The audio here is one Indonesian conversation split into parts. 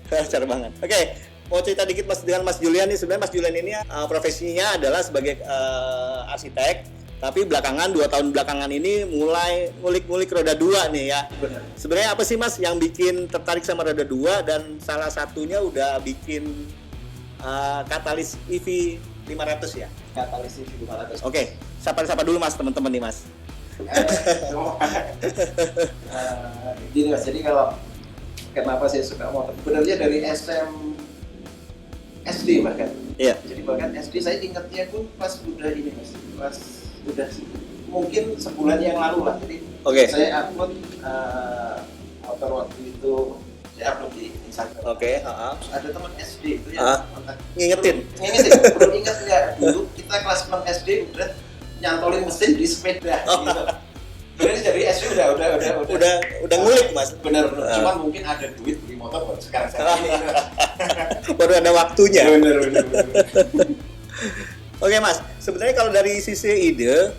Lancar banget. Oke, mau cerita dikit Mas dengan Mas Julian nih. Sebenarnya Mas Julian ini profesinya adalah sebagai arsitek, tapi belakangan 2 tahun belakangan ini mulai ngulik-ngulik roda 2 nih ya. Benar. Sebenarnya apa sih Mas yang bikin tertarik sama roda 2 dan salah satunya udah bikin katalis EV 500 ya? Katalis EV 500. Oke, sapa dulu Mas teman-teman nih Mas. Gini Mas, jadi kalau kenapa saya suka motor? Sebenarnya dari SD bahkan. Iya. Jadi bahkan SD saya ingatnya pun pas udah ini Mas, pas udah mungkin sebulan yang lalu lah. Jadi Oke. saya upload motor waktu itu saya upload di Instagram. Oke, Terus ada teman SD itu yang kontak. ngingetin. Belum ingat nggak? Dulu kita kelas 6 SD udah nyantolin mesin di sepeda. Gitu. Berarti dari SD Udah ngulik Mas. bener. Cuman mungkin ada duit beli motor baru sekarang saya ini. Baru ada waktunya. Bener. Oke Mas, sebenarnya kalau dari sisi ide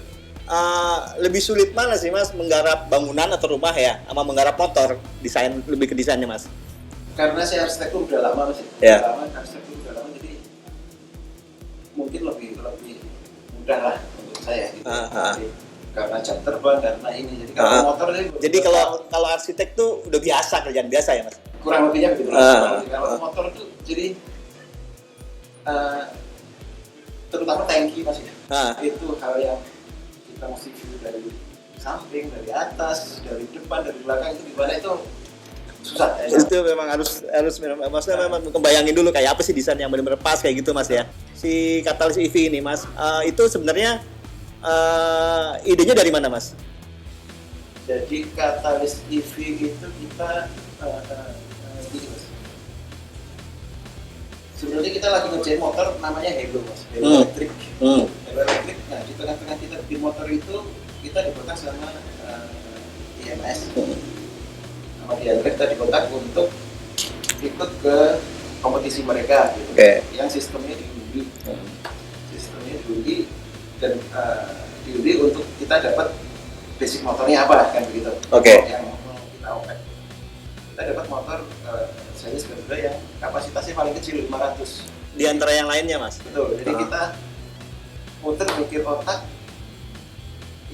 lebih sulit mana sih Mas menggarap bangunan atau rumah ya, sama menggarap motor, desain lebih ke desainnya Mas? Karena saya arsitektur udah lama Mas. Ya. Arsitektur udah lama jadi mungkin lebih mudah lah untuk saya gitu. Jadi, karena jam terbang, karena ini. Jadi kalau motor Jadi kalau arsitek tuh udah biasa, kerjaan biasa ya Mas? kurang lebihnya begitu. Kalau motor tuh jadi terutama tangki Mas ya. Itu hal yang kita mesti view dari samping, dari atas, dari depan, dari belakang, itu gimana itu susah ya. Itu memang harus maksudnya memang kebayangin dulu kayak apa sih desain yang benar-benar pas kayak gitu Mas ya. Si katalis EV ini Mas, itu sebenarnya idenya dari mana Mas? Jadi katalis EV itu kita gini Mas. Sebenarnya kita lagi ngerjain motor namanya Halo Mas, Halo elektrik. Halo elektrik. Nah di tengah-tengah kita bikin motor itu kita dikontak sama IMS. Sama Diandrek kita dikontak untuk ikut ke kompetisi mereka gitu. Yang sistemnya diundi. Sistemnya diundi dan diundi untuk kita dapat basic motornya apa kan begitu. Yang mau kita open. Kita dapat motor saya sebenarnya yang kapasitasnya paling kecil 500. Di antara yang lainnya Mas? Betul. Jadi kita muter mikir otak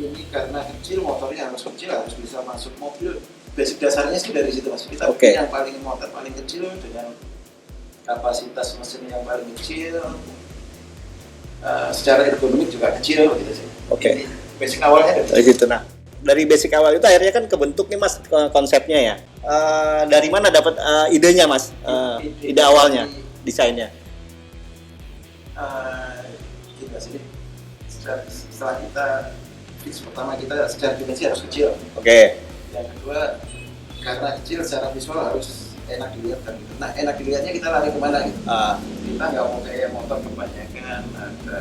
ini karena kecil motornya harus kecil, harus bisa masuk mobil. Basic dasarnya sih dari situ Mas. Kita bikin yang paling motor paling kecil dengan kapasitas mesin yang paling kecil. Secara ergonomik juga kecil gitu sih. Jadi, basic awalnya dari situ. Nah, dari basic awal itu akhirnya kan kebentuk nih Mas konsepnya ya. Dari mana dapat idenya Mas? Ide awalnya, desainnya. Gitu sih. Setelah kita fix pertama kita secara dimensi harus kecil. Yang kedua karena kecil secara visual harus enak dilihat kan gitu. Nah enak dilihatnya kita lari kemana gitu. Kita nggak mau kayak motor kebanyakan ada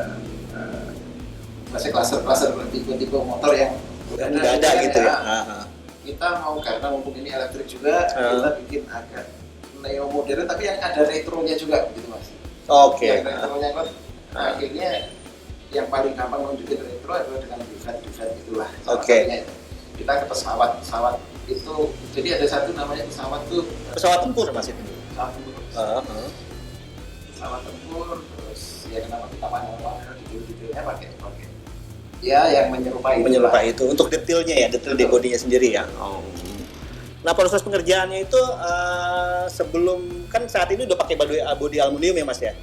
masih klaser-klaser tipe-tipe motor yang udah ada gitu ya. Kita mau karena mumpung ini elektrik juga kita bikin agak neo modern tapi yang ada retronya juga gitu Mas. Yang retronya kan akhirnya yang paling gampang membuat retro adalah dengan defect itulah. Kita ke pesawat itu jadi ada satu namanya pesawat tempur Mas itu. Pesawat tempur terus ya kenapa kita mana detailnya pakai ya yang menyerupai itu untuk detailnya ya, detail di bodinya sendiri ya. Nah proses pengerjaannya itu sebelum kan saat ini udah pakai bodi aluminium ya Mas ya.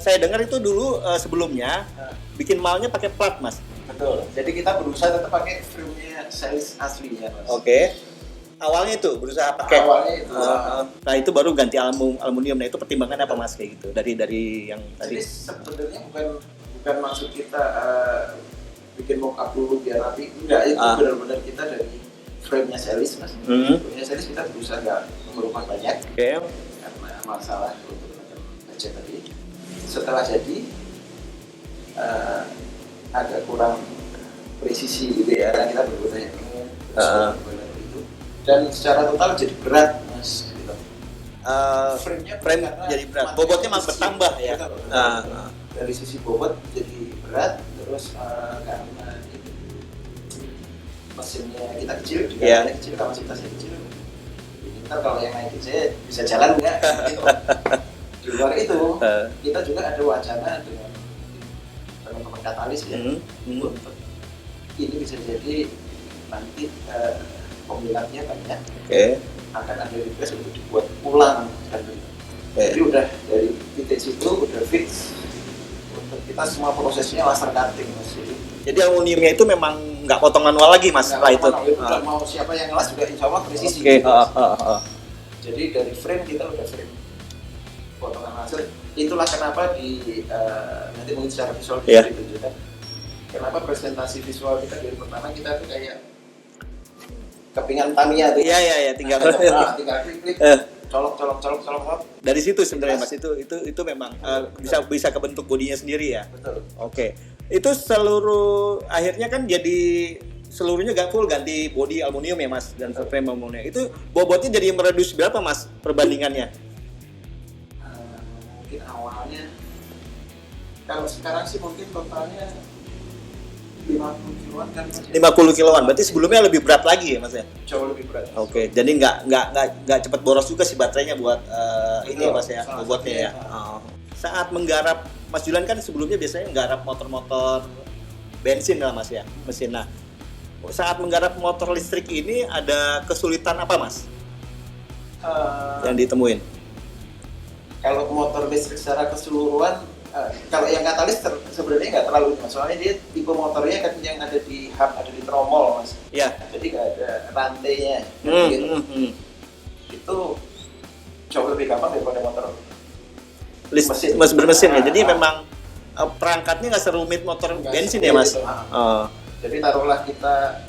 Saya dengar itu dulu sebelumnya bikin malnya pakai plat Mas. Betul. Jadi kita berusaha tetap pakai frame-nya series aslinya Mas. Awalnya itu berusaha pakai. Awalnya itu. Nah itu baru ganti aluminium. Nah itu pertimbangan apa Mas kayak gitu dari yang tadi? Jadi sebenarnya bukan maksud kita bikin mock-up dulu biar rapi. Enggak, itu benar-benar kita dari frame-nya series Mas. Frame-nya series kita berusaha nggak merubah banyak. Karena masalah untuk budget tadi. Setelah jadi agak kurang presisi gitu ya, kita berbeda yang itu dan secara total jadi berat Mas gitu. Frame jadi berat, bobotnya malah bertambah ya. Dari sisi bobot jadi berat terus karena mesinnya kita kecil juga kecil, kapasitasnya kecil ini ntar kalau yang naikin saya bisa jalan nggak gitu. Di luar itu kita juga ada wacana dengan teman-teman Katalis ya untuk ini bisa jadi nanti peminatnya banyak, akan ada request untuk dibuat ulang dan jadi udah dari titik situ udah fix untuk kita semua prosesnya laser cutting Mas. Jadi aluminiumnya itu memang nggak potong manual lagi Mas setelah itu. Udah mau siapa yang ngelas juga insya Allah presisi. Jadi dari frame kita udah frame potongan laser. Itulah kenapa di nanti mungkin secara visual bisa ditunjukkan. Kenapa presentasi visual kita dari pertama kita tuh kayak kepingan Tamiya tuh. Iya, tinggal klik colok. Dari situ sebenarnya Mas itu memang bisa kebentuk bodinya sendiri ya. Betul. Oke. Itu seluruh akhirnya kan jadi seluruhnya full ganti bodi aluminium ya Mas dan frame aluminium. Itu bobotnya jadi meredus berapa Mas perbandingannya? Mungkin awalnya kalau sekarang sih mungkin totalnya 50 kiloan kan Mas. 50 kiloan, berarti sebelumnya lebih berat lagi ya Mas ya? Jauh lebih berat. Oke, jadi nggak cepat boros juga sih baterainya buat ini ya Mas ya, bobotnya ya. Saat menggarap, Mas Julian kan sebelumnya biasanya menggarap motor-motor bensin lah Mas ya, mesin. Nah, saat menggarap motor listrik ini ada kesulitan apa Mas? Yang ditemuin? Kalau motor listrik secara keseluruhan, kalau yang katalis sebenarnya nggak terlalu, soalnya dia tipe motornya kan yang ada di hub, ada di tromol Mas. Iya. Jadi nggak ada rantainya. Itu jauh lebih gampang daripada motor mesin bermesin ya. Jadi memang perangkatnya nggak serumit motor bensin ya Mas. Jadi taruhlah kita,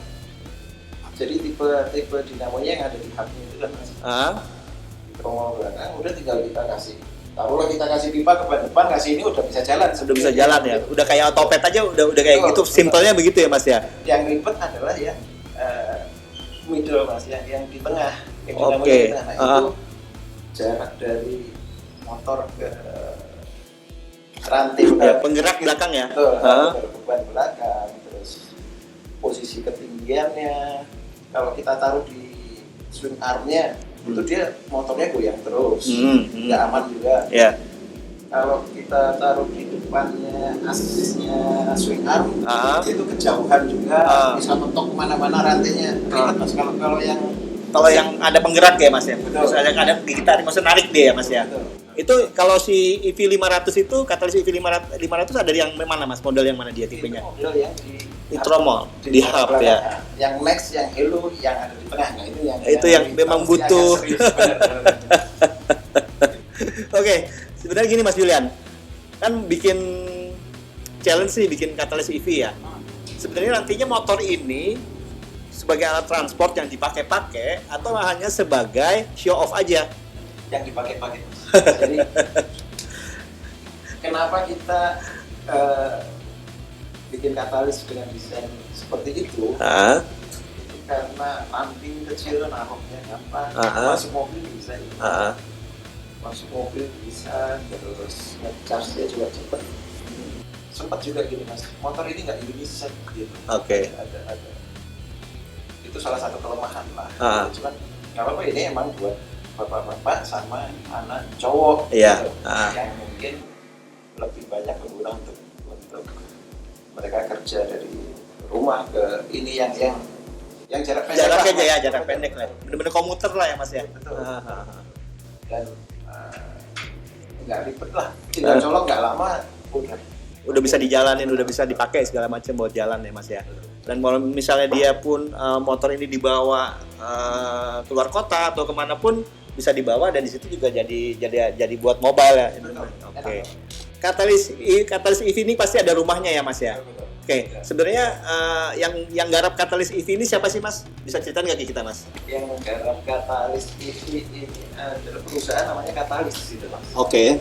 jadi tipe dinamonya yang ada di hubnya itu kan Mas. Di tromol belakang udah tinggal kita kasih. Taruhlah kita kasih pipa ke depan, kasih ini udah bisa jalan. Sudah bisa jalan ya. Udah kayak otopet aja udah kayak gitu. Simpelnya begitu ya Mas ya. Yang ribet adalah yang middle Mas, yang di tengah. Oke. Nah, itu jarak dari motor ke rantai penggerak belakang ya. Beban belakang, terus posisi ketinggiannya. Kalau kita taruh di swing armnya, itu dia motornya goyang terus, nggak aman juga. Kalau kita taruh di depannya asisnya swing arm, itu kejauhan juga, bisa mentok kemana-mana rantainya. Ribet Mas. Kalau yang ada penggerak ya Mas ya. Terus ada kita maksudnya narik dia ya Mas ya. Itu kalau si EV500 itu katalis EV500 ada yang mana Mas? Model yang mana dia tipenya? Model yang di tromol, di hub ya. Yang Max, yang Hello, yang ada di tengah. Nah, itu yang memang butuh. Oke, sebenarnya gini Mas Julian. Kan bikin challenge nih, bikin katalis EV ya. Sebenarnya nantinya motor ini sebagai alat transport yang dipakai-pakai atau hanya sebagai show off aja? Yang dipakai-pakai. Jadi kenapa kita bikin katalis dengan desain seperti itu? Karena pumping kecil, naruhnya gampang, masuk mobil bisa, masuk mobil bisa, terus ngecharge-nya juga cepet. Sempat juga gini Mas, motor ini nggak uniset gitu. Ada. Itu salah satu kelemahan lah. Cuman nggak apa-apa, ini emang buat bapak-bapak sama anak cowok gitu, yang mungkin lebih banyak pengguna untuk mereka kerja dari rumah ke ini yang jarak pendek. Jarak pendek lah. Bener-bener komuter lah ya Mas ya. Betul. Dan nggak ribet lah. Tinggal colok nggak lama udah bisa dijalanin, udah bisa dipakai segala macam buat jalan ya Mas ya. Dan kalau misalnya dia pun motor ini dibawa keluar kota atau kemana pun bisa dibawa, dan di situ juga jadi buat mobile ya. Oke. Katalis EV ini pasti ada rumahnya ya Mas ya. Oke. Sebenarnya yang garap katalis EV ini siapa sih Mas? Bisa ceritain nggak ke kita Mas? Yang garap katalis EV ini adalah perusahaan namanya Katalis gitu Mas. Oke.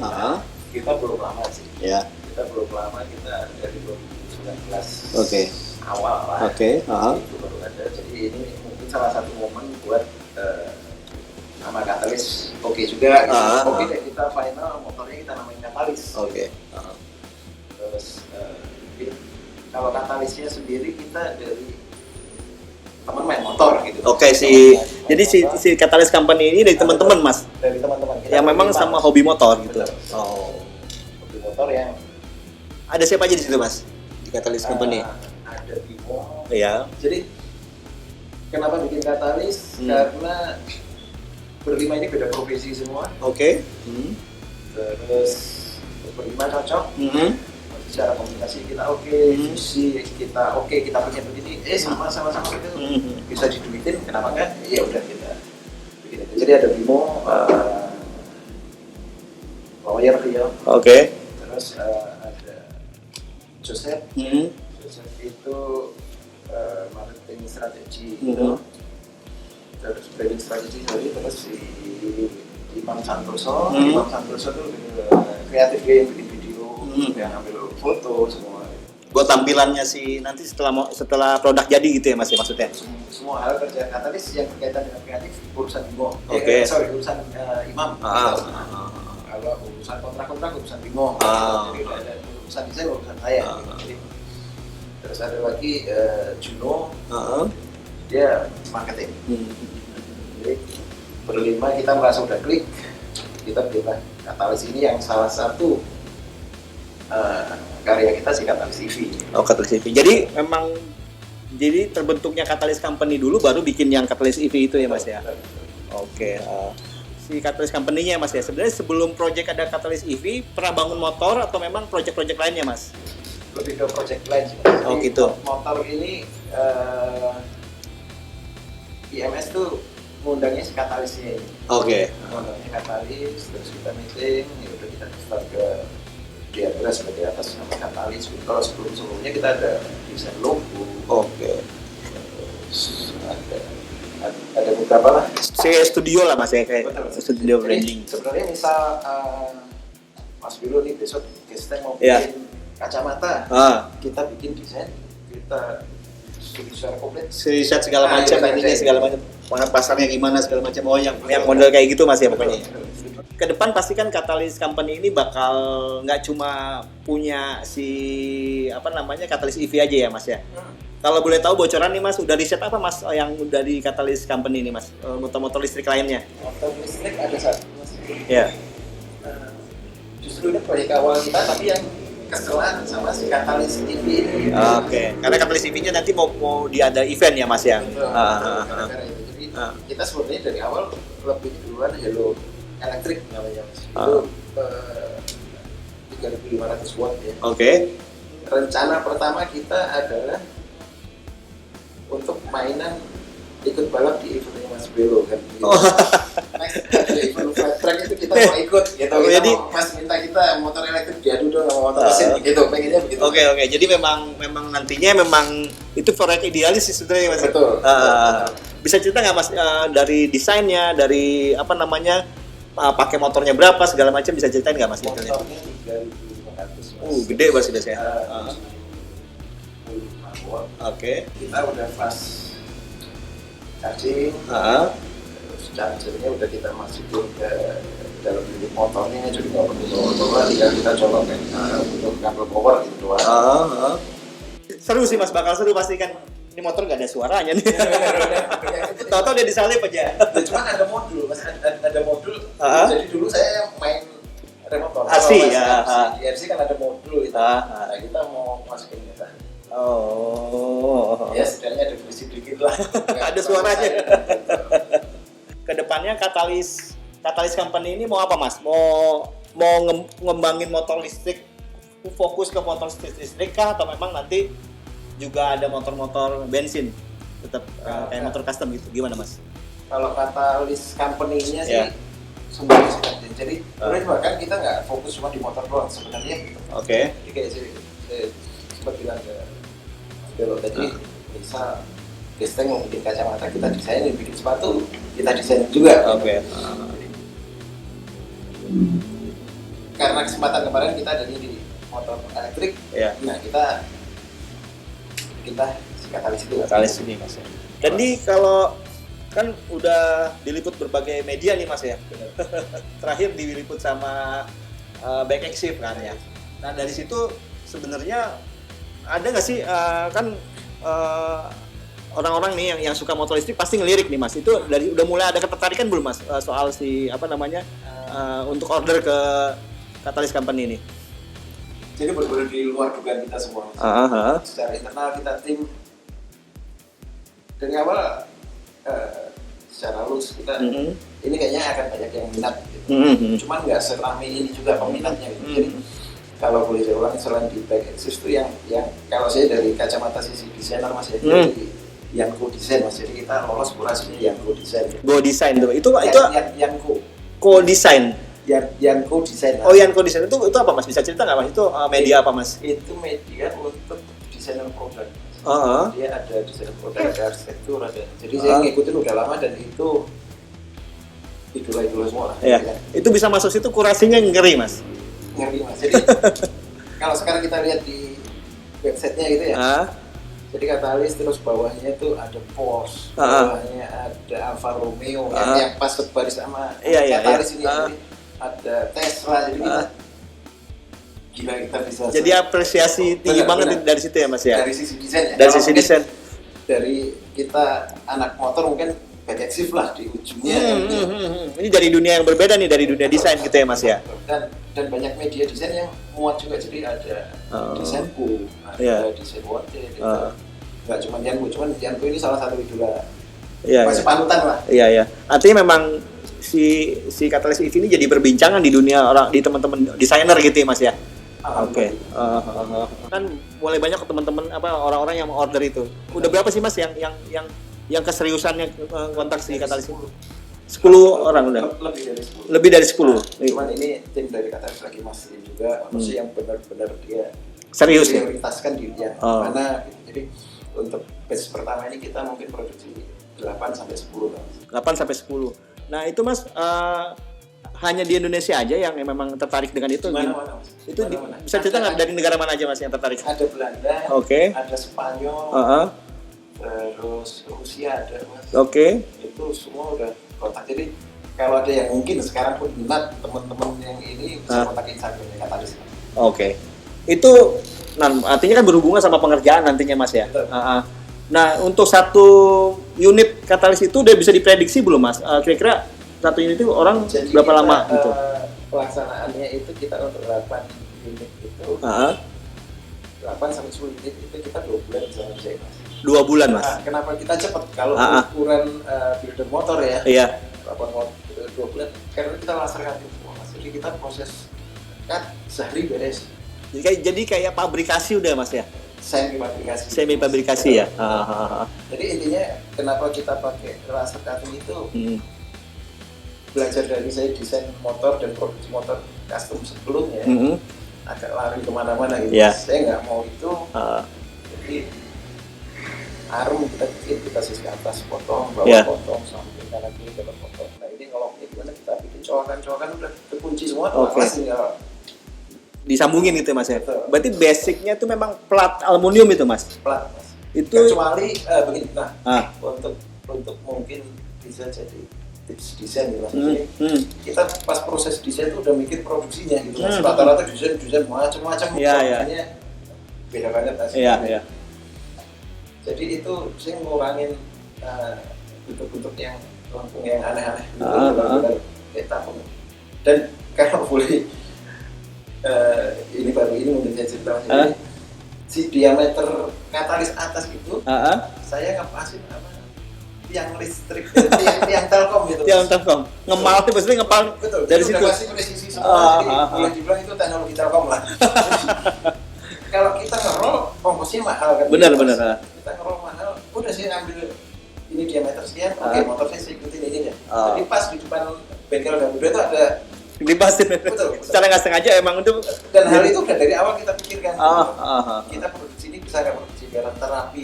Kita belum lama sih. Ya. Kita belum lama, kita dari 2019. Oke. Awal lah. Oke. Itu baru ada. Jadi ini mungkin salah satu momen buat nama Katalis juga. Oke deh, kita final motornya kita namain Katalis. Oke. Terus kalau Katalisnya sendiri kita dari teman main motor gitu. Oke, si Jadi si Catalyst Company ini dari teman-teman mas? Dari teman-teman. Yang memang sama hobi motor gitu? Betul. Oh. Hobi motor yang... Ada siapa aja di situ mas? Di Catalyst Company? Ada Bimo. Iya. Jadi kenapa bikin Catalyst? Karena berlima ini beda profesi semua. Oke. Terus berlima cocok. Secara komunikasi kita oke, visi kita oke, kita pengen begini, sama-sama itu bisa diduitin, kenapa enggak? Ya udah kita bikin itu. Jadi ada Bimo, lawyer Rio. Oke. Terus ada Joseph. Joseph itu marketing strategi. Terus branding strategi, terus si Imam Santoso. Imam Santoso itu kreatif dia yang bikin video, yang ambil foto semua. Buat tampilannya sih nanti setelah produk jadi gitu ya mas ya maksudnya? Semua hal kerjaan Catalyst yang berkaitan dengan kreatif urusan Bimo. Oke. Urusan Imam. Kalau urusan kontrak urusan Bimo. Jadi udah ada urusan desain urusan saya. Jadi, terus ada lagi Juno. Dia marketing. Jadi berlima kita merasa udah klik. Kita pilih Catalyst ini yang salah satu karya kita sih Catalyst EV. Oh, Catalyst EV. Jadi memang terbentuknya Catalyst Company dulu baru bikin yang Catalyst EV itu ya Mas ya. Oke. Si Catalyst Company-nya Mas ya. Sebenarnya sebelum project ada Catalyst EV pernah bangun motor atau memang project-project lainnya Mas? Lebih ke project lain sih. Oh gitu. Motor ini IMS tuh ngundangnya si Catalyst-nya ini. Oke. Ngundangnya Catalyst, terus kita meeting, ya udah kita start ke di address sebagai atas nama Catalyst. Kalau sebelumnya kita ada desain logo. Oke. Terus ada beberapa lah. Studio lah Mas ya kayak studio branding. Sebenarnya misal Mas Bilo nih besok kita mau bikin kacamata, kita bikin desain, kita studi secara komplit, riset segala macam, ininya segala macam, pasarnya gimana segala macam. Oh yang model kayak gitu Mas ya pokoknya. Ke depan pasti kan Catalyst Company ini bakal nggak cuma punya si Catalyst EV aja ya Mas ya. Kalau boleh tahu bocoran nih Mas, udah riset apa Mas yang udah di Catalyst Company ini Mas, motor-motor listrik lainnya? Motor listrik ada satu Mas. Ya. Justru ini proyek awal kita tapi yang keselan sama si Catalyst EV ini. Oke. Karena Catalyst EV-nya nanti mau diada event ya Mas ya. Gara-gara itu. Jadi kita sebenarnya dari awal lebih duluan Hello Electric namanya Mas. Itu 3.500 watt ya. Oke. Rencana pertama kita adalah untuk mainan ikut balap di eventnya Mas Belo kan. Next ada event flat track itu kita mau ikut gitu. Jadi Mas minta kita motor elektrik diadu dong sama motor mesin gitu, pengennya begitu. Oke. Jadi memang nantinya memang itu proyek idealis sih sebenarnya Mas. Betul. Bisa cerita nggak Mas dari desainnya, dari pakai motornya berapa segala macam, bisa ceritain nggak Mas? Motornya 3.500. Gede Mas sudah saya. Oke. Kita udah fast charging. Terus chargernya udah kita masukin ke dalam unit motornya, jadi nggak perlu bawa, tinggal kita colokkan untuk kabel power gitu doang. Seru sih Mas, bakal seru pasti kan. Ini motor nggak ada suaranya nih. Tahu-tahu dia disalip aja. Cuman ada modul, Mas, ada modul. Jadi dulu saya main remote motor. Asli ya. Di RC kan ada modul itu. Nah, kita mau masukin itu. Oh. Ya setidaknya ada berisik dikit lah. Ada suaranya. Kedepannya Catalyst Company ini mau apa Mas? Mau ngembangin motor listrik, fokus ke motor listrik kah atau memang nanti juga ada motor-motor bensin tetap kayak motor custom gitu, gimana Mas? Kalau Catalyst Company-nya sih semuanya sih. Jadi bahkan kita nggak fokus cuma di motor doang sebenarnya. Oke. Jadi kayak saya sempat bilang ke Belo tadi, bisa Gesteng mau bikin kacamata, kita desainin, bikin sepatu, kita desain juga. Oke. Karena kesempatan kemarin kita ada di motor elektrik, nah kita si Catalyst itu. Catalyst ini Mas ya. Dan ini kalau kan udah diliput berbagai media nih Mas ya. Terakhir diliput sama Back Exif kan ya. Nah dari situ sebenarnya ada nggak sih orang-orang nih yang suka motor listrik pasti ngelirik nih Mas. Itu udah mulai ada ketertarikan belum Mas soal si apa namanya untuk order ke Catalyst Company ini? Jadi benar-benar di luar dugaan kita semua. Secara internal kita tim dari awal secara halus kita ini kayaknya akan banyak yang minat gitu. Cuman nggak seramai ini juga peminatnya gitu. Jadi kalau boleh saya ulangi, selain di back axis itu yang kalau saya dari kacamata sisi desainer Mas ya, dari yang co-design Mas, jadi kita lolos kurasinya yang co-design. Co-design itu yang co-design. Yang co-design. Oh, yang co-design itu apa Mas? Bisa cerita nggak Mas? Itu media apa Mas? Itu media untuk desainer produk. Dia ada desainer produk, ada arsitektur, ada. Jadi saya ngikutin udah lama dan itu idola-idola semua lah. Iya. Kan? Itu bisa masuk situ kurasinya ngeri Mas. Ngeri Mas. Jadi kalau sekarang kita lihat di websitenya gitu ya. Jadi Catalyst terus bawahnya itu ada Porsche, bawahnya ada Alfa Romeo yang pas sebaris sama Catalyst ini. Ada Tesla, jadi kita gila kita bisa. Jadi apresiasi tinggi banget dari situ ya Mas ya. Dari sisi desain ya. Dari sisi desain. Dari kita anak motor mungkin back-axis lah di ujungnya. Ini dari dunia yang berbeda nih, dari dunia desain gitu ya Mas ya. Dan banyak media desain yang muat juga, jadi ada desainku, ada desain wanted, nggak cuma Yanko, cuman Yanko ini salah satu idola. Masih panutan lah. Iya. Artinya memang si Catalyst EV ini jadi perbincangan di dunia di teman-teman desainer gitu ya Mas ya. Oke. Kan mulai banyak ke teman-teman orang-orang yang mau order itu. Udah berapa sih Mas yang keseriusannya kontak si Catalyst itu? 10 orang udah. Lebih dari 10. Cuman ini tim dari Catalyst lagi masih juga maksudnya yang benar-benar dia serius ya. Prioritaskan di yang mana gitu. Jadi untuk batch pertama ini kita mungkin produksi 8 sampai 10 lah. 8 sampai 10. Nah, itu Mas hanya di Indonesia aja yang memang tertarik dengan itu? Mana? Itu bisa cerita nggak dari negara mana aja Mas yang tertarik? Ada Belanda, ada Spanyol, terus Rusia ada Mas. Itu semua udah kontak. Jadi kalau ada yang mungkin sekarang pun minat teman-teman yang ini bisa kontak Instagramnya Catalyst. Itu artinya kan berhubungan sama pengerjaan nantinya Mas ya. Nah, untuk satu unit Catalyst itu udah bisa diprediksi belum Mas? Kira-kira satu unit itu orang berapa lama gitu? Pelaksanaannya itu kita untuk 8 unit itu 8 sampai 10 unit itu kita 2 bulan bisa ngerjain Mas. 2 bulan Mas? Kenapa kita cepat? Kalau ukuran builder motor ya, 2 bulan, karena kita laser cutting semua Mas. Jadi kita proses cut sehari beres. Jadi kayak pabrikasi udah Mas ya? Semi pabrikasi ya. Jadi intinya kenapa kita pakai laser cutting itu belajar dari saya desain motor dan produksi motor custom sebelumnya agak lari kemana-mana gitu. Saya nggak mau itu. Jadi arung kita bikin, kita sisi atas potong, bawah potong, samping kanan kiri kita potong. Nah ini kalau gimana kita bikin cowakan udah terkunci semua, kelas tinggal disambungin gitu ya Mas ya. Berarti basicnya itu memang plat aluminium itu Mas. Plat Mas. Itu kecuali begini. Untuk mungkin bisa jadi tips desain gitu Mas. Kita pas proses desain itu udah mikir produksinya gitu Mas. Rata-rata desain macam-macam. Beda banget hasilnya. Jadi itu saya ngurangin bentuk-bentuk yang lengkung yang aneh-aneh gitu. Kita dan kalau boleh ini mungkin saya cerita Mas. Si diameter Catalyst atas itu saya ngepasin tiang listrik, tiang telkom gitu. Tiang telkom, ngemal itu maksudnya ngepal. Betul. Dari situ. Kasih presisi semua. Boleh dibilang itu teknologi telkom lah. Kalau kita ngerol, ongkosnya mahal kan. Benar. Kita ngerol mahal, udah sih ambil ini diameter sekian, motor saya ikutin ini ya. Jadi pas di depan bengkel Garuda itu ada dipasin. Betul. Secara nggak sengaja emang itu. Dan hal itu udah dari awal kita pikirkan. Kita produksi ini bisa nggak produksi biar terapi.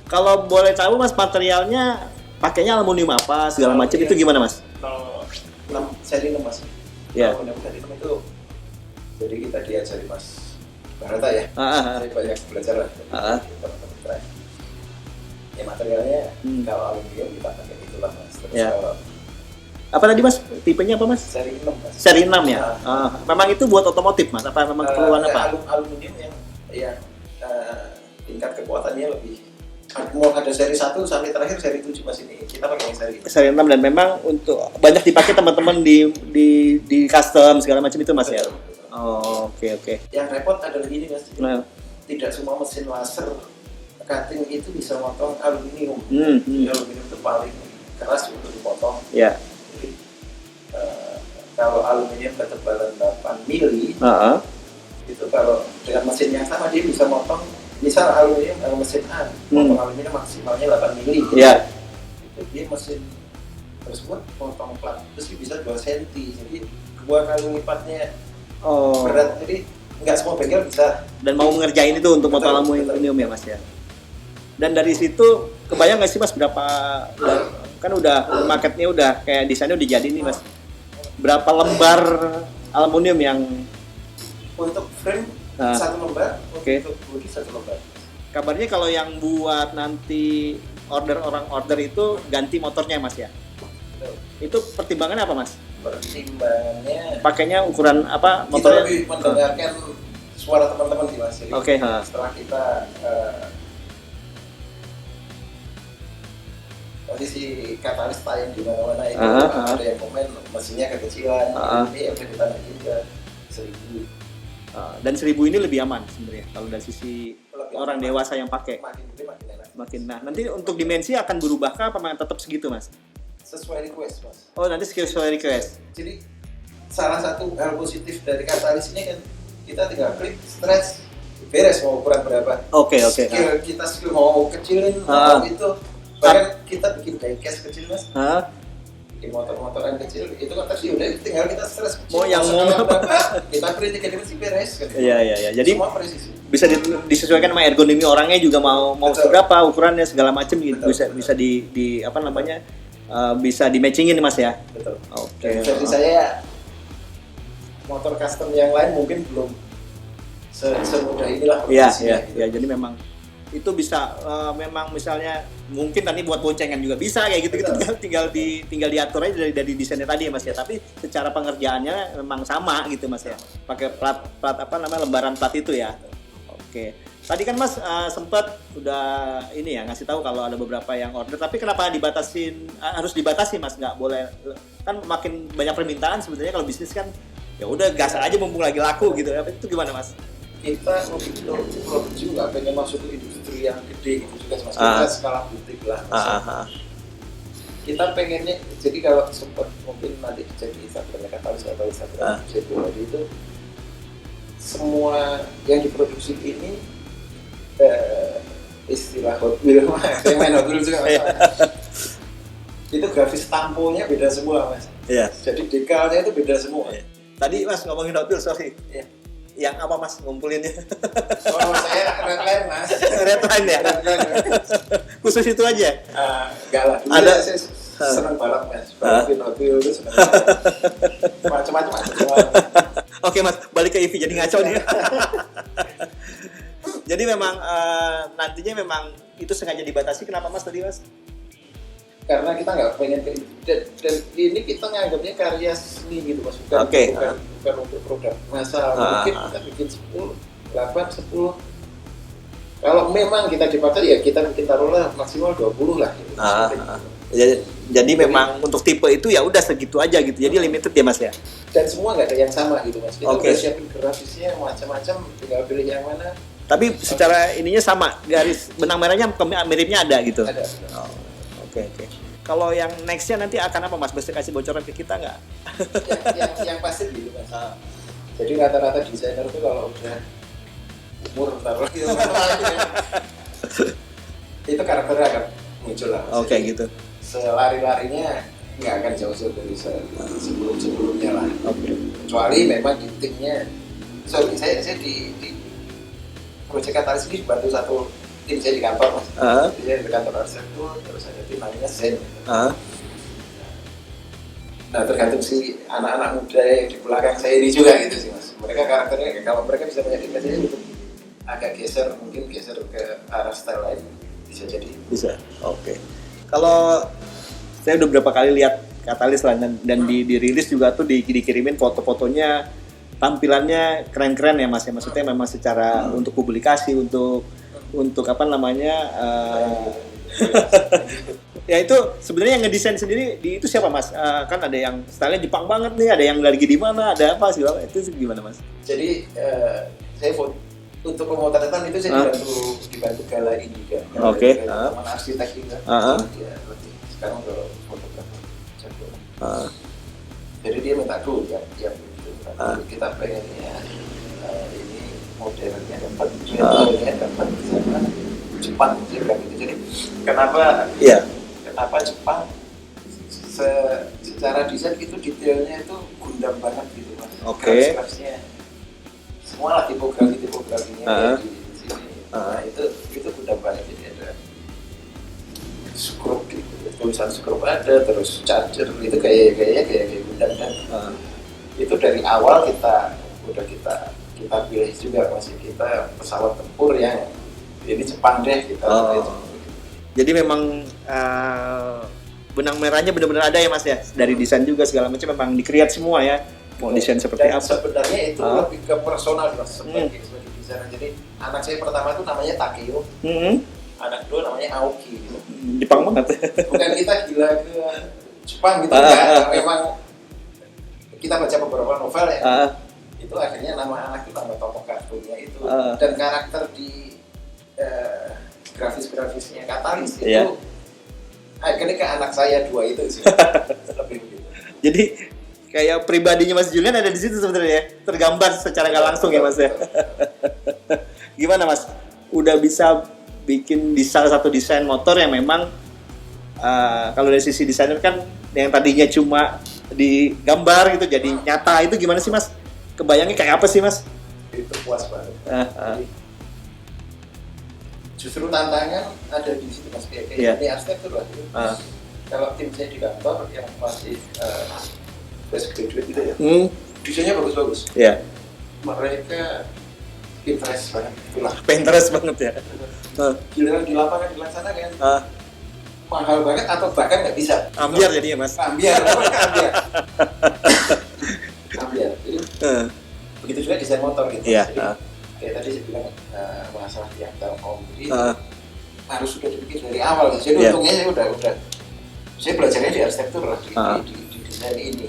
Kalau boleh tahu Mas, materialnya pakainya aluminium apa segala macam itu gimana Mas? Kalau 6 seri 6 Mas. Aluminium seri 6 itu jadi kita diajari Mas Barata ya. Saya banyak belajar lah. Teman-teman. Ya materialnya kalau aluminium kita pakai itulah Mas. Terus kalau apa tadi Mas? Tipenya apa Mas? Seri 6 Mas. Seri 6 ya? Memang itu buat otomotif Mas? Apa memang keperluan apa? Aluminium yang tingkat kekuatannya lebih mau ada seri 1 sampai terakhir seri 7 Mas, ini kita pakai yang seri 6 dan memang untuk banyak dipakai teman-teman di custom segala macam itu Mas ya. Oh, oke. Yang repot adalah gini Mas. Nah. Tidak semua mesin laser cutting itu bisa motong aluminium. Aluminium itu paling keras untuk dipotong. Ya. Jadi kalau aluminium ketebalan 8 mili, itu kalau dengan mesin yang sama dia bisa motong, misal aluminium mesin A, motong aluminium maksimalnya 8 mili. Iya. Itu dia mesin tersebut potong plat besi bisa 2 cm. Jadi 2 kali lipatnya berat. Jadi nggak semua bengkel bisa. Dan mau mengerjain itu untuk motor aluminium ya Mas ya. Dan dari situ kebayang nggak sih Mas berapa, kan udah marketnya udah kayak desainnya udah jadi nih Mas. Berapa lembar aluminium yang untuk frame 1 lembar, untuk bodi 1 lembar. Kabarnya kalau yang buat nanti orang order itu ganti motornya Mas ya. Betul. Itu pertimbangannya apa Mas? Pertimbangannya pakainya ukuran apa motornya? Kita lebih mendengarkan suara teman-teman di Mas. Oke. Setelah kita posisi katalis tayang di mana-mana itu ada yang komen mesinnya kekecilan, ini udah kita naikin ke 1000. Dan 1000 ini lebih aman sebenarnya kalau dari sisi orang dewasa yang pakai. Makin gede makin enak. Nah, nanti untuk dimensi akan berubahkah apa tetap segitu Mas? Sesuai request Mas. Oh, nanti sesuai request. Jadi salah satu hal positif dari katalis ini kan kita tinggal klik, stretch, beres mau ukuran berapa. Oke. Skill mau kecilin, mau itu. Bahkan kita bikin diecast kecil Mas. Di motor-motoran kecil itu kan tadi udah tinggal kita stretch kecil. Mau yang mau berapa? Kita print 3 dimensi beres kan. Iya. Jadi semua presisi. Bisa disesuaikan sama ergonomi orangnya juga mau seberapa ukurannya segala macam gitu. Bisa di apa namanya? Bisa di matchingin Mas ya. Betul. Oke. Jadi saya motor custom yang lain mungkin belum semudah inilah. Iya. Jadi memang itu bisa memang misalnya mungkin tadi buat boncengan juga bisa kayak gitu tinggal diatur aja dari desainnya tadi ya Mas ya. Tapi secara pengerjaannya memang sama gitu Mas ya. Pakai plat apa namanya lembaran plat itu ya. Oke. Tadi kan Mas sempat udah ini ya ngasih tahu kalau ada beberapa yang order, tapi kenapa harus dibatasi Mas? Nggak boleh, kan makin banyak permintaan sebenarnya kalau bisnis kan ya udah gas aja mumpung lagi laku gitu. Itu gimana Mas? Kita produksi nggak pengen masuk ke industri yang gede gitu juga Mas. Kita skala butik lah Mas. Kita pengennya, jadi kalau sempat mungkin nanti jadi Instagramnya Katalis atau Instagram jadi itu semua yang diproduksi ini istilah Hot Wheel, saya main Hot Wheel juga Mas. Itu grafis tamponya beda semua Mas. Iya. Jadi dekalnya itu beda semua. Iya. Tadi Mas ngomongin Hot Wheel, sorry. Iya. Yang apa Mas ngumpulinnya? Oh, saya redline Mas. Redline ya? Khusus itu aja? Enggak lah. Ada saya senang balap Mas. Balakin Hot Wheel itu senang. Macam-macam. Oke Mas, balik ke EV jadi ngaco nih. Jadi memang nantinya memang itu sengaja dibatasi. Kenapa Mas tadi Mas? Karena kita nggak pengen dan ini kita nganggapnya karya seni gitu Mas, bukan untuk produk massal. Mungkin kita bikin 8, 10. Kalau memang kita dipaksa ya kita bikin taruhlah maksimal 20 lah. Gitu. Jadi memang untuk tipe itu ya udah segitu aja gitu. Jadi limited ya Mas ya. Dan semua nggak ada yang sama gitu Mas. Kita udah siapin grafisnya macam-macam, tinggal pilih yang mana. Tapi secara ininya sama, garis benang merahnya miripnya ada gitu. Ada. Oke. Kalau yang nextnya nanti akan apa Mas? Bisa kasih bocoran ke kita nggak? yang pasti gitu Mas. Jadi rata-rata desainer tuh kalau udah umur taruh itu karakternya akan muncul lah. Oke gitu. Selari-larinya nggak akan jauh-jauh dari sebelum-sebelumnya lah. Oke. Kecuali memang di timnya. Saya di proyek Katalis ini dibantu satu tim saya di kantor Mas. Saya di kantor arsitektur, terus ada tim namanya Zen. Nah tergantung si anak-anak muda yang di belakang saya ini juga gitu sih Mas. Mereka karakternya kalau mereka bisa menyadari untuk agak geser ke arah style lain bisa jadi. Bisa. Oke. Kalau saya udah berapa kali lihat Katalis lah dan dirilis juga tuh dikirimin foto-fotonya, tampilannya keren-keren ya Mas ya. Maksudnya memang secara untuk publikasi, untuk untuk apa namanya ya itu sebenarnya yang ngedesain sendiri di itu siapa Mas? Kan ada yang stylenya Jepang banget nih, ada yang lagi di mana, ada apa segala itu gimana Mas? Jadi saya untuk pemotretan itu saya dibantu Gala ini kan. Oke. Teman arsitek juga. Dia lebih sekarang ke fotografer jago. Jadi dia minta dulu ya begitu. Kita pengennya ini modelnya dapat, modelnya dapat sama Jepang dia bilang gitu. Jadi kenapa Jepang secara desain itu detailnya itu Gundam banget gitu Mas. Oke. Semua lah tipografinya di sini. Nah itu Gundam banget, jadi ada skrup gitu, tulisan skrup ada, terus charger itu kayak Gundam kan. Itu dari awal kita pilih juga masih kita pesawat tempur yang ini Jepang deh kita. Jadi memang benang merahnya benar-benar ada ya Mas ya, dari desain juga segala macam memang di-create semua ya. Mau desain seperti apa? Sebenarnya itu lebih ke personal Mas, sebagai desainer. Jadi anak saya pertama itu namanya Takeo, anak kedua namanya Aoki. Gitu. Jepang banget. Bukan kita gila ke Jepang gitu kan? Memang kita baca beberapa novel ya. Itu akhirnya nama anak itu nama tokoh kartunnya itu dan karakter di grafisnya Katalis itu akhirnya ke anak saya dua itu sih. Lebih begitu. Jadi kayak pribadinya Mas Julian ada di situ sebenarnya, tergambar secara nggak langsung ya Mas ya. Gimana Mas? Udah bisa bikin di salah satu desain motor yang memang kalau dari sisi desainer kan yang tadinya cuma digambar gitu jadi nyata, itu gimana sih Mas? Kebayangnya kayak apa sih Mas? Itu puas banget. Justru tantangan ada di situ Mas, kayak ini arsitektur lah. Kalau tim saya di kantor yang masih fresh graduate gitu ya, desainnya bagus-bagus. Mereka Pinterest banget, itulah. Pinterest banget ya. Giliran di lapangan dilaksanakan mahal banget atau bahkan nggak bisa. Ambiar jadinya Mas. Ambiar. Jadi begitu juga desain motor gitu. Jadi, kayak tadi saya bilang masalah yang Telkom, jadi harus sudah dipikir dari awal. Jadi untungnya saya udah saya belajarnya di arsitektur lah di desain ini.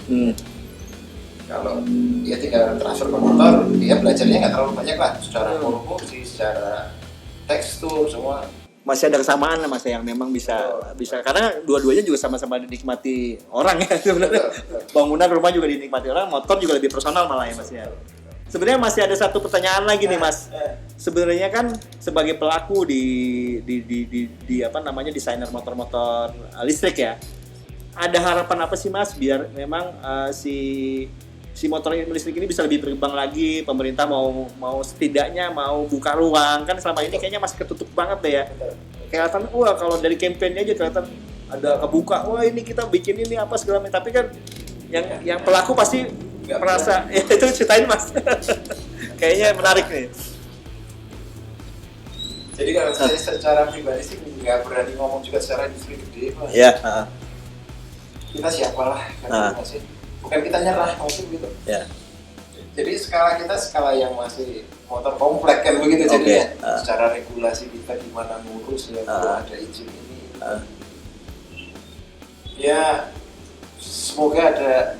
Kalau dia tinggal transfer ke motor, dia belajarnya nggak terlalu banyak lah secara proporsi, secara tekstur semua. Masih ada kesamaan lah Mas yang memang bisa karena dua-duanya juga sama-sama dinikmati orang ya sebenarnya. Bangunan rumah juga dinikmati orang, motor juga lebih personal malah ya Mas ya. Sebenarnya masih ada satu pertanyaan lagi nih Mas. Sebenarnya kan sebagai pelaku di apa namanya desainer motor-motor listrik ya. Ada harapan apa sih Mas biar memang si motor listrik ini bisa lebih berkembang lagi, pemerintah mau setidaknya mau buka ruang, kan selama ini kayaknya masih ketutup banget deh ya. Kelihatan kalau dari kampanye aja kelihatan ada kebuka, ini kita bikin ini apa segala macam, tapi kan yang pelaku pasti merasa ya itu ceritain Mas. Kayaknya menarik nih. Jadi kalau saya secara pribadi sih nggak berani ngomong juga secara industri gede Mas. Kita siapalah kan masih bukan kita nyerah maksud gitu. Jadi skala kita skala yang masih motor komplek kan begitu jadinya. Secara regulasi kita gimana ngurus ya kalau ada izin ini. Ya semoga ada.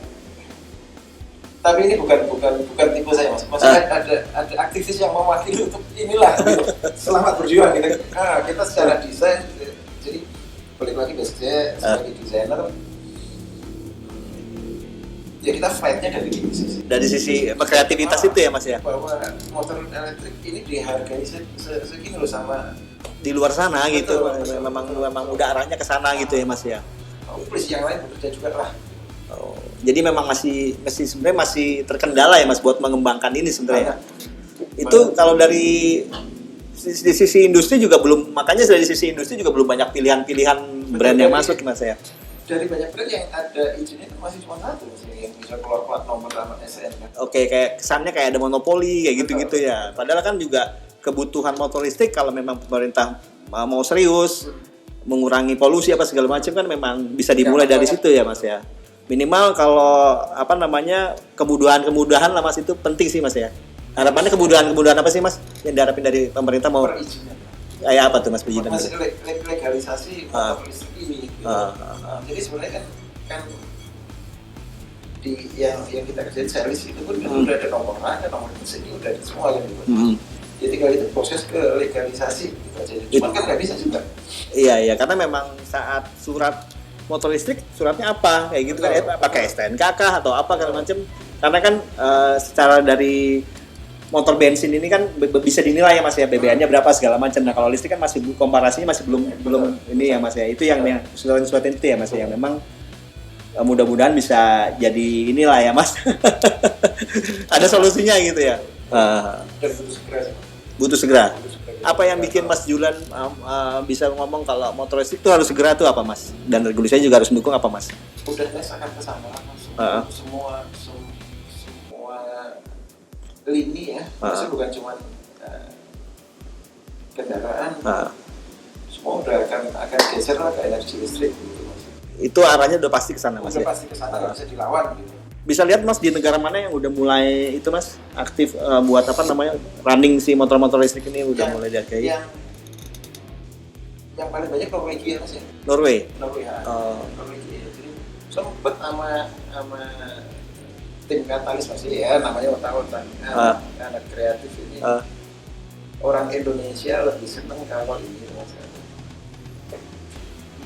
Tapi ini bukan tipe saya Mas. Maksudnya ada aktivis yang mewakili untuk inilah gitu. Selamat berjuang gitu. Kita secara desain jadi balik lagi biasanya sebagai desainer ya kita fight-nya dari sisi kreativitas itu ya Mas ya. Bahwa motor elektrik ini dihargai segini loh sama di luar sana gitu. Memang udah arahnya ke sana gitu ya Mas ya. Please yang lain bekerja juga lah. Jadi memang masih sebenarnya masih terkendala ya Mas buat mengembangkan ini sebenarnya. Itu kalau dari sisi industri juga belum, makanya dari sisi industri juga belum banyak pilihan brand yang masuk Mas ya. Dari banyak brand yang ada izinnya itu masih cuma satu yang bisa keluar plat nomor sama SN kan. Oke, kayak kesannya kayak ada monopoli kayak gitu-gitu ya. Padahal kan juga kebutuhan motor listrik kalau memang pemerintah mau serius mengurangi polusi apa segala macam kan memang bisa dimulai dari situ ya Mas ya. Minimal kalau apa namanya kemudahan lah Mas, itu penting sih Mas ya. Harapannya kemudahan apa sih Mas yang diharapin dari pemerintah mau? Kayak apa tuh Mas perizinan? Masih legalisasi motor listrik ini. Gitu. Jadi sebenarnya kan di yang kita kerjain service itu pun udah ada nomor mesin udah ada semua kan gitu. Jadi tinggal itu proses ke legalisasi gitu aja. Cuman kan nggak bisa juga. Iya, karena memang saat surat motor listrik suratnya apa kayak gitu kan, pakai STNK kah atau apa segala macam. Karena kan secara dari motor bensin ini kan bisa dinilai ya Mas ya, BBM-nya berapa segala macam. Nah kalau listrik kan masih komparasinya masih belum ini ya Mas ya. Itu yang surat itu ya Mas ya. Memang mudah-mudahan bisa jadi inilah ya Mas. Ada solusinya gitu ya. Butuh segera. Apa yang bikin Mas Julian bisa ngomong kalau motor listrik itu harus segera tuh apa Mas? Dan regulasinya juga harus mendukung apa Mas? Udah sangat kesana semua lini ya, maksudnya bukan cuma kendaraan, semua udah akan geser lah ke energi listrik gitu Mas. Itu arahnya udah pasti ke sana Mas. Udah Ya? pasti ke sana, nggak bisa dilawan gitu. Bisa lihat Mas di negara mana yang udah mulai itu Mas aktif buat apa namanya running si motor-motor listrik ini udah mulai dipakai. Yang paling banyak Norwegia Mas ya. Norway. Norwegia. Jadi sempet sama tim Katalis masih ya, namanya otak-otak anak kreatif ini. Orang Indonesia lebih seneng kalau ini Mas.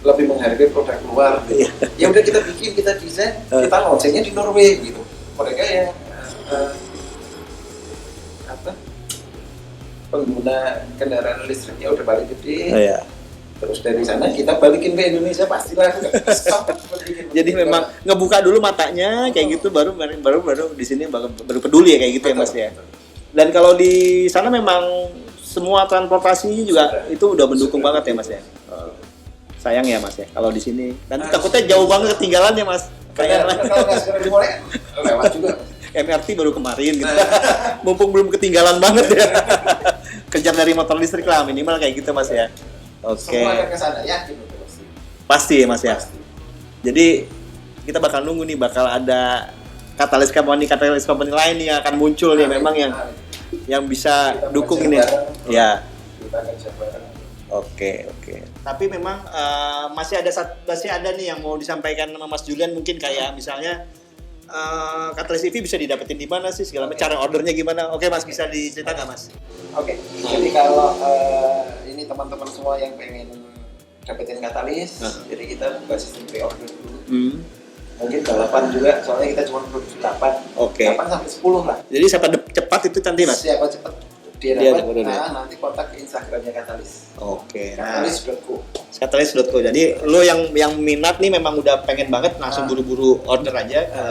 Lebih menghargai produk luar gitu. Ya udah kita bikin, kita desain, kita launchingnya di Norway gitu. Mereka yang pengguna kendaraan listriknya udah paling gede. Terus dari sana kita balikin ke Indonesia pastilah. Jadi memang ngebuka dulu matanya kayak gitu baru di sini baru peduli ya kayak gitu ya Mas ya. Dan kalau di sana memang semua transportasinya juga itu udah mendukung banget ya Mas ya. Sayang ya Mas ya kalau di sini. Nanti takutnya jauh banget ketinggalan ya Mas. Kayak kalau nggak segera dimulai lewat juga. MRT baru kemarin gitu. Mumpung belum ketinggalan banget ya. Kejar dari motor listrik lah minimal kayak gitu Mas ya. Oke. Semua akan kesana yakin pasti. Pasti ya Mas ya. Jadi kita bakal nunggu nih bakal ada katalis company lain nih yang akan muncul nih memang yang bisa dukung ini. Ya. Kita kerja bareng. Oke. Tapi memang masih ada nih yang mau disampaikan sama Mas Julian mungkin kayak misalnya katalis EV bisa didapetin di mana sih segala macam, cara ordernya gimana? Oke Mas, bisa dicerita nggak Mas? Oke. Jadi kalau ini teman-teman semua yang pengen dapetin katalis, jadi kita buka sistem pre-order dulu. Mungkin 8 juga, soalnya kita cuma produksi 8. 8 sampai 10 lah. Jadi siapa cepat itu nanti Mas? Siapa cepat dia dapat, nanti kontak ke Instagramnya Katalis. Oke. Katalis.co. Katalis.co. Jadi lo yang minat nih memang udah pengen banget langsung buru-buru order aja ke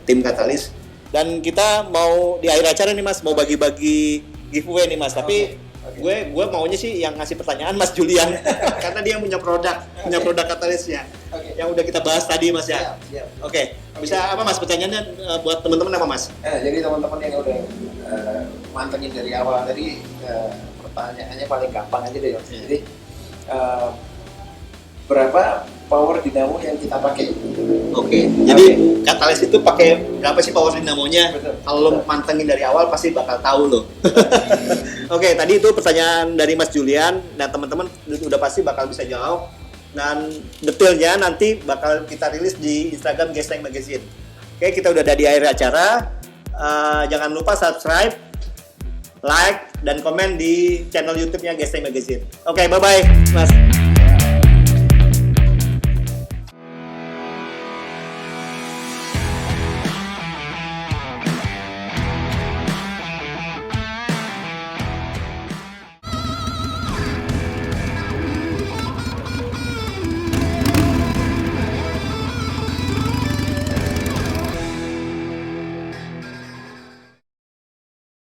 tim Katalis. Dan kita mau di akhir acara nih Mas mau bagi-bagi giveaway nih Mas. Tapi gue maunya sih yang ngasih pertanyaan Mas Julian karena dia yang punya produk Katalisnya. Yang udah kita bahas tadi Mas ya. Oke. Bisa apa Mas pertanyaannya buat teman-teman apa Mas? Jadi teman-teman yang udah mantengin dari awal tadi pertanyaannya paling gampang aja deh. Jadi berapa power dinamo yang kita pakai? Oke. Jadi Katalis itu pakai berapa sih power dinamonya? Kalau lo mantengin dari awal pasti bakal tahu lo. Oke, tadi itu pertanyaan dari Mas Julian dan teman-teman udah pasti bakal bisa jawab. Dan detailnya nanti bakal kita rilis di Instagram Gesteng Magazine. Oke, kita udah ada di akhir acara. Jangan lupa subscribe, like, dan komen di channel YouTube-nya Gesteng Magazine. Oke, bye-bye, Mas.